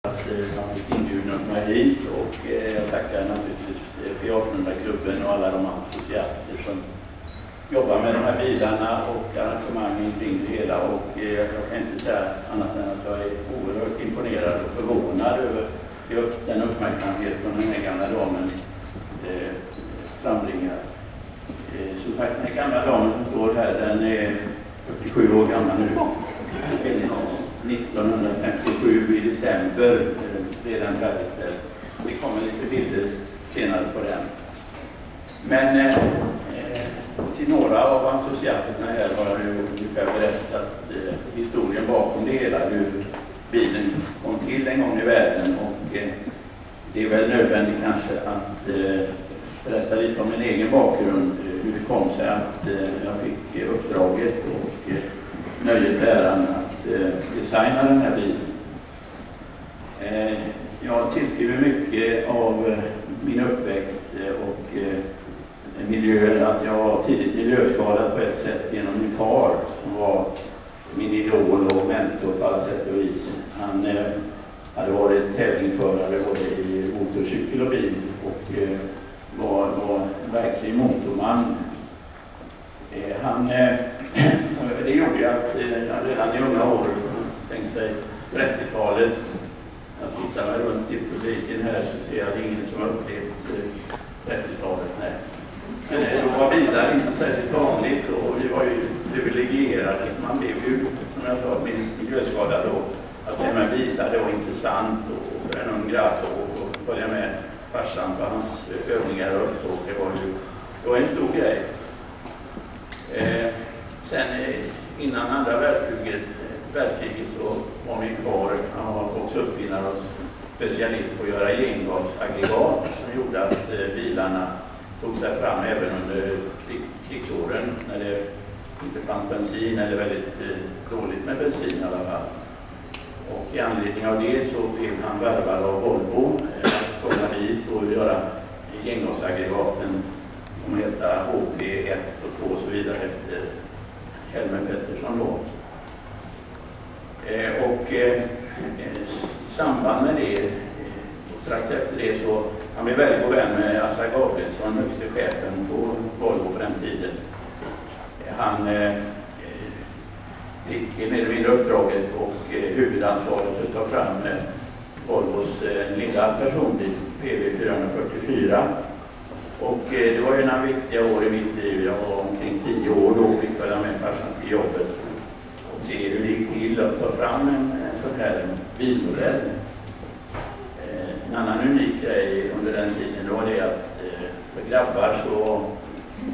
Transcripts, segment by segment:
att man fick inbjudna mig hit, och jag tackar naturligtvis P1800-klubben och alla de entusiaster som jobbar med de här bilarna och arrangemangen kring det hela. Och jag kan inte säga annat än att jag är oerhört imponerad och förvånad över den uppmärksamhet från den här gamla damen frambringar. Så sagt, den här gamla damen som står här, den är 47 år gammal nu. 1957 i december redan färdigställd. Det kommer lite bilder senare på den. Men till några av entusiasterna här har jag ungefär berättat historien bakom det hela, hur bilen kom till en gång i världen, och det är väl nödvändigt kanske att berätta lite om min egen bakgrund, hur det kom sig att jag fick uppdraget och nöjet äran att designa den här bilen. Jag tillskriver mycket av min uppväxt och miljö att jag var tidigt miljöskadad på ett sätt genom min far, som var min idol och mentor på alla sätt och vis. Han hade varit tävlingsförare både i motorcykel och bil och var verkligen motorman. Det gjorde att jag redan i unga år tänkte sig 30-talet. Jag tittar mig runt i publiken här så ser jag ingen som har upplevt 30-talet. Nej. Men då var bilar inte särskilt vanligt, och vi var ju privilegierade. Man blev ju, som jag sa, miljöskadad då. Att det med bilar, det var intressant, och för en ung grabb och följa med farsan på hans övningar och upptåg, det var en stor grej. Sen innan andra världskriget så var min far, han var också uppfinnare och specialist på att göra gengasaggregat som gjorde att bilarna tog sig fram även under krigsåren när det inte fanns bensin, eller väldigt dåligt med bensin i alla fall. Och i anledning av det så blev han värvad av Volvo att komma hit och göra gengasaggregaten som heter HP1 och 2 och så vidare efter Helmer Pettersson då. Och i samband med det, strax efter det, så han blev väldigt god vän med Assar Gabrielsson, högste chefen på Volvo på den tiden. Han fick mer eller mindre uppdraget och huvudansvaret att ta fram Volvos lilla personbil PV444. Och det var ju några viktiga år i mitt liv. Jag var omkring 10 år då, fick följa med farsan till jobbet och se hur det gick till att ta fram en sån här bilmodell. En annan unik grej under den tiden var det att för grabbar så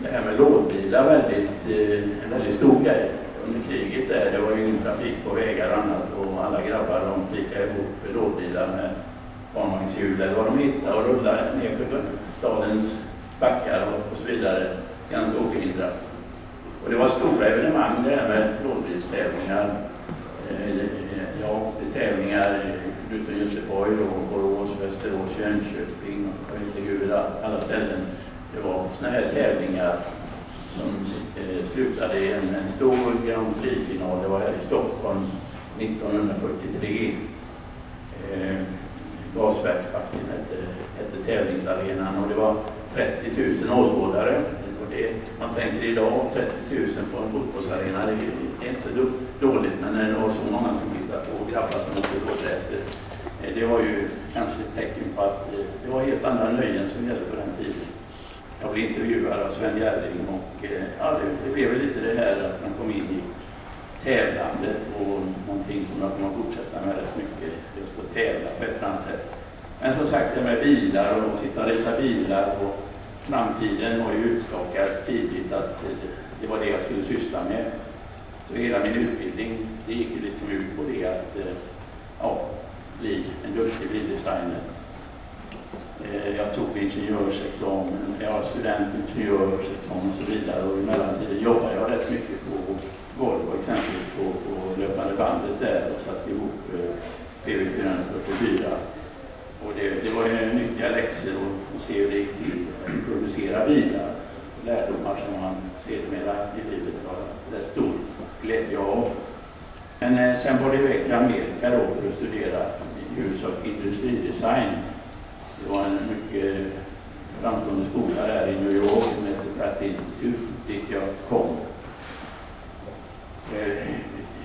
det här med lådbilar en väldigt stor grej. Under kriget där, det var ju ingen trafik på vägar och annat, och alla grabbar de flikade ihop lådbilar med barnvagnshjul eller vad de hittade och rullade ner för stadens backar och så vidare, ganska obehindrat. Och det var stora evenemang det här med lådbilstävlingar. Jag åkte tävlingar utan Göteborg och Borås, Västerås, Jönköping och jag vet inte hur alla ställen. Det var såna här tävlingar som slutade i en stor Grand Prix-final. Det var här i Stockholm 1943. Gasverksbacken hette tävlingsarenan, och det var 30 000 åskådare. Och det, man tänker idag 30 000 på en fotbollsarena, det är inte så dåligt, men när det var så många som tittade på grabbar som åkte lådräser, det var ju kanske ett tecken på att det var helt andra nöjen som gällde på den tiden. Jag blev intervjuad av Sven Järling, och det blev lite det här att man kom in i tävlandet, och någonting som jag kommer att fortsätta med rätt mycket, just att tävla på ett annat sätt. Men som sagt, det med bilar och sitta och rita bilar, och framtiden var ju utstakad tidigt att det var det jag skulle syssla med. Så hela min utbildning, det gick ju liksom ut på det att bli en duktig bildesigner. Jag tog ingenjörsexamen, jag var studentingenjörsexamen och så vidare, och i mellantiden jobbade jag rätt mycket på Volvo, exempelvis på löpande bandet där, och satt ihop PV444. Och det var ju nyttiga läxor att se hur det gick till att producera bilar. Lärdomar som man sedermera i livet har rätt stor glädje av. Men sen var det iväg till Amerika då för att studera i huvudsak industridesign. Det var en mycket framstående skola där i New York som heter Pratt Institute, dit jag kom.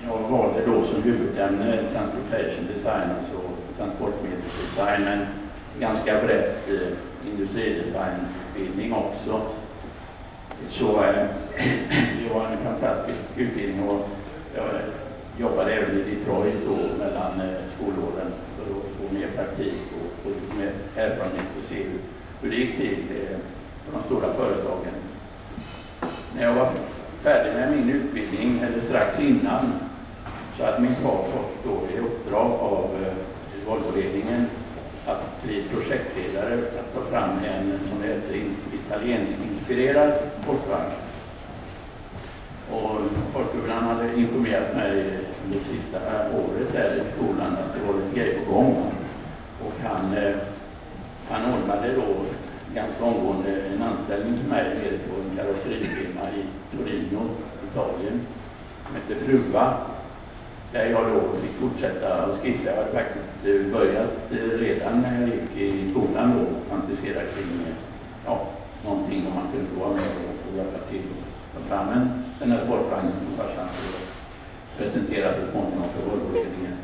Jag valde då som huvudämne Transportation Design, alltså transportmedelsdesign, men ganska brett industridesignutbildning också. Så det var en fantastisk utbildning och jag jobbade även i Detroit då mellan skolåren för att få mer praktik och få lite mer erfarenhet och se hur det gick till på de stora företagen. När jag var färdig med min utbildning, eller strax innan, så att min far fått då i uppdrag av Volvo-ledningen att bli projektledare, att ta fram en som heter italiensk-inspirerad sportvagn. Och Folkhögskolan hade informerat mig det sista året där i skolan att det var lite grej på gång. Och han ordnade då ganska omgående en anställning för mig nere på en karosserifirma i Torino, Italien, som hette Fruva. Där jag då fick fortsätta att skissa. Jag hade faktiskt börjat redan när jag gick i skolan då, fantisera kring någonting om man kunde få vara med och hjälpa till att ta fram den här sportvagnen som farsan presenterade så småningom för Volvo-ledningen.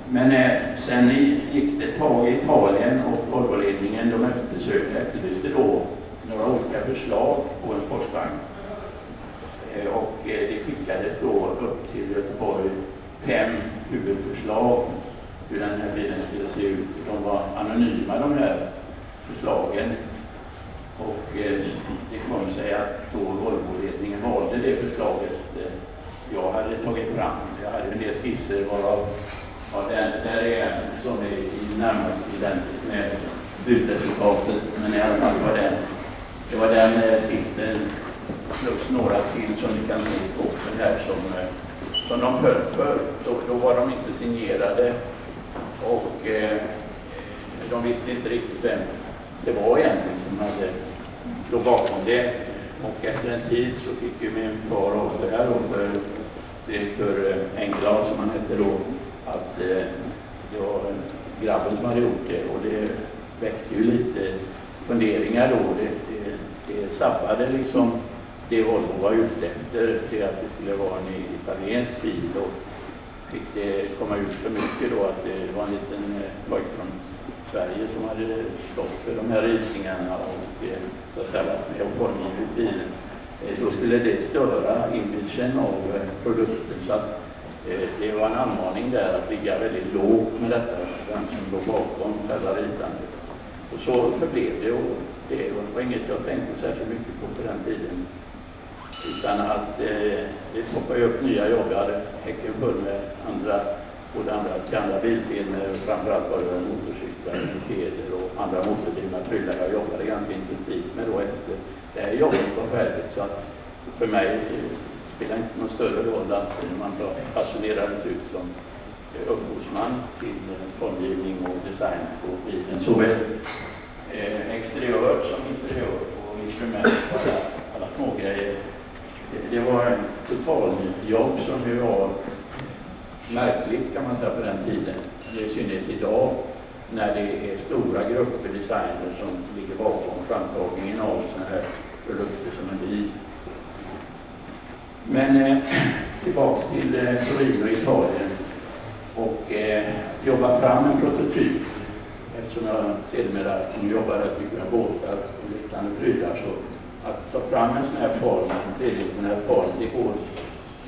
Men sen gick det ett tag i Italien och Volvo-ledningen de efterlyste då några olika förslag på en sportvagn. Och det skickades då upp till Göteborg 5 huvudförslag hur den här bilen skulle se ut. De var anonyma de här förslagen. Och det kom sig att då Volvo-ledningen valde det förslaget jag hade tagit fram. Jag hade en del skisser varav där är en som är närmast identisk med slutresultatet. Men i alla fall det var den skissen plus några till som ni kan se på den här som de föll för. Då var de inte signerade och de visste inte riktigt vem det var egentligen som hade låg bakom det. Och efter en tid så fick ju min far avslöja för direktör Engblad som han hette då att det var grabben som hade gjort det, och det väckte ju lite funderingar då. Det sabbade liksom det Volvo var ute efter, det att det skulle vara en italiensk bil, och fick det komma ut för mycket då att det var en liten pojk från Sverige som hade stått för de här ritningarna och så att säga varit med och formgivit bilen. Då skulle det störa imagen av produkten, så att det var en anmaning där att ligga väldigt lågt med detta, vem som låg bakom själva ritandet. Och så förblev det, och det var inget jag tänkte särskilt mycket på den tiden. Utan att det poppade upp nya jobb. Jag hade häcken full med både andra bilfilmer, framförallt var det motorcyklar, mopeder och andra motordrivna prylar. Jag jobbade ganska intensivt med då efter det här jobbet var färdigt, så att för mig spelar inte någon större roll att man passionerades ut som upphovsman till formgivning och design på bilen. Såväl exteriör som interiör och instrument och alla små grejer. Det var en totaljobb som ju var märkligt kan man säga på den tiden. I synnerhet idag när det är stora grupper designer som ligger bakom framtagningen av sådana här produkter som en bil. Men tillbaka till Torino, Italien, och jobba fram en prototyp. Eftersom jag sedermera jobbar rätt mycket med båtar och liknande prylar, så att ta fram en sån här form, en tredimensionell form, det går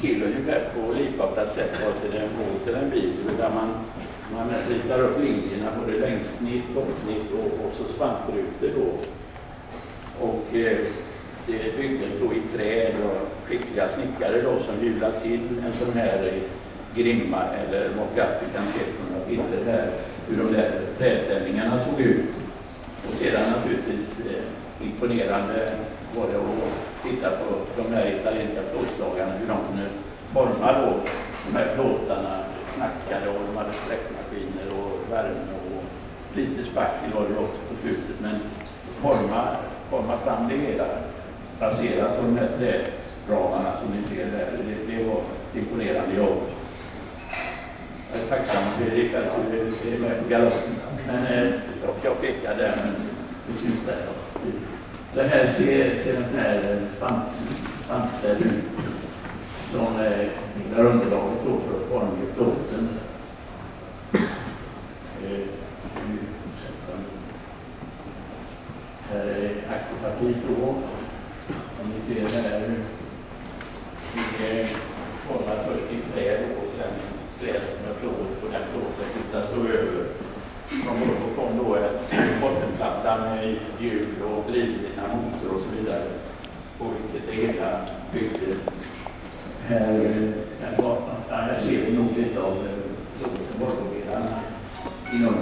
till ungefär på likartat sätt vare sig det är en båt eller en bil, där man ritar upp linjerna både längdsnitt, toppsnitt och så spantrutor då. Och det byggdes då i träd och skickliga snickare då som hjular till en sån här grimma eller mockup. Vi kan se på några bilder här hur de där träställningarna såg ut. Och sedan naturligtvis imponerande var det att titta på de här italienska plåtslagarna, hur de kunde forma då de här plåtarna, knackade, och de hade sträckmaskiner och värme och lite spackel var det också på slutet, men forma fram det hela baserat på de här träramarna som ni ser där. Det var ett imponerande jobb. Jag är tacksam för Erik att du är med på galoppen. Men jag pekar där, men det syns där. Så här ser en sån här spantställ ut som är underlaget då för formgiftlåten. Här är aktivpartiet då. Om ni ser här vi formar först i träd och sen träd med plåt och den plåten utan att stå över. Från Volvo kom då en bottenplatta med hjul och drivlina, motor och så vidare. På vilket det hela byggde. Här ser vi nog lite av plåten, Volvo-bilarna inom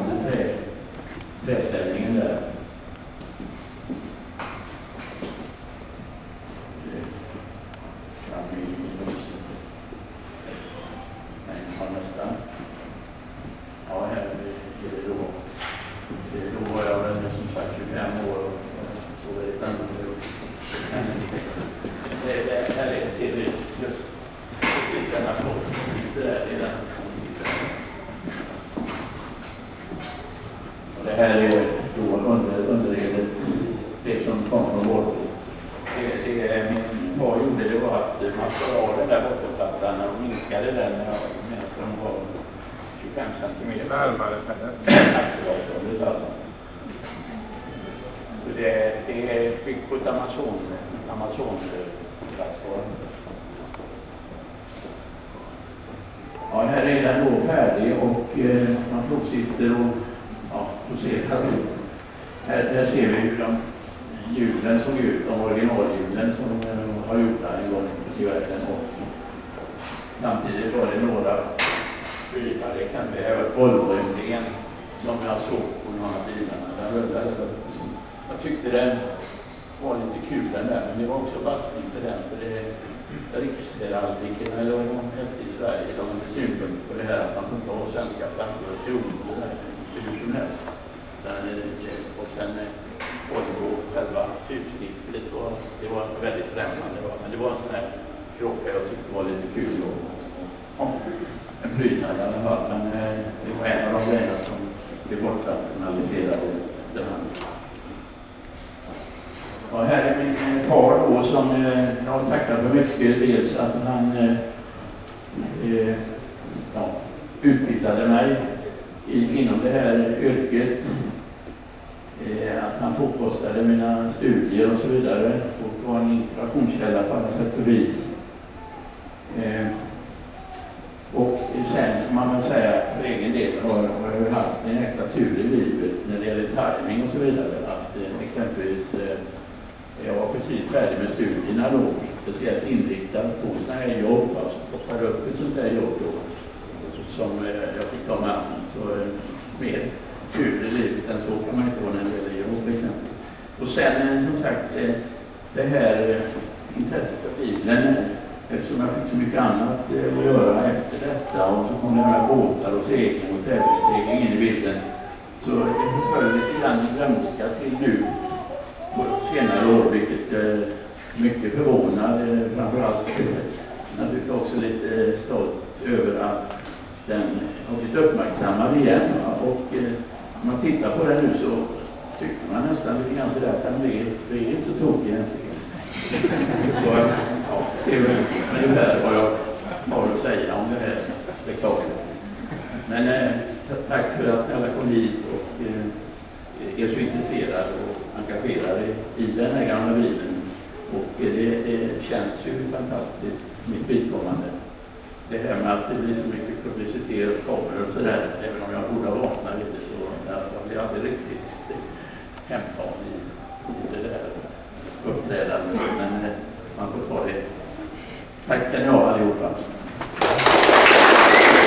träställningen där. Ja, här är det då var jag väl som sagt 25 år och så är det annorlunda ut. Här ser vi just denna plåt. Det där är den och det här är då underredet, det som kom från Volvo. Det min far gjorde det var att man skar av den där bottenplattan och minskade den med att de var 25 centimeter. Närmare axelavståndet alltså. Så det är byggt på ett Amazon-plattform. Ja, här är den då färdig och man provsitter och procerar. Här ser vi hur de hjulen såg ut, de originalhjulen som har gjort en gång i världen. Och samtidigt var det några bilar, exempelvis här var Volvo-emblem som jag såg på några bilarna. Den rullade. Jag tyckte den var lite kul den där, men det var också bastning för den. För det riksheraldiken, eller vad de hette i Sverige, de hade synpunkt på det här att man inte ha svenska flaggor och kronor där, hur som helst. Och sen Volvo själva typsnittet, det var väldigt främmande. Men det var en sån här kråka jag tyckte var lite kul. En prydnad i alla fall, men det var en av de grejerna som blev bortrationaliserade efterhand. Ja, här är min far då som jag tackar för mycket. Dels att han utbildade mig inom det här yrket. Att han fortkostade mina studier och så vidare. Och var en inspirationskälla på alla sätt och vis. Och sen kan man väl säga för egen del har jag haft en extra tur i livet när det gäller timing och så vidare. Att exempelvis jag var precis färdig med studierna då, speciellt inriktad på sådana här jobb, alltså plockade upp ett sånt här jobb då, som jag fick ta med an. Så mer tur i livet än så kan man inte vara när det gäller jobb exempel. Och sen som sagt det här intresset för bilen, eftersom jag fick så mycket annat att göra efter detta och så kom det här båtar och segling och tävlingssegling in i bilden, så jag föll lite grann i glömska till nu på senare år, vilket mycket förvånad, framförallt naturligtvis också lite stolt över att den har blivit uppmärksammad igen. Och om man tittar på den nu så tycker man nästan lite grann sådär att den blir inte så tokig egentligen. Så det är väl ungefär vad jag har att säga om det här spektaklet. Men tack för att ni alla kom hit och är så intresserade och engagerade i den här gamla bilen. Och det känns ju fantastiskt, mitt vidkommande. Det här med att det blir så mycket publicitet och kameror och sådär, även om jag borde ha vaknat lite så jag blir aldrig riktigt hemtagen i det där uppträdandet. Men man får ta det. Tack kan ni ha allihopa.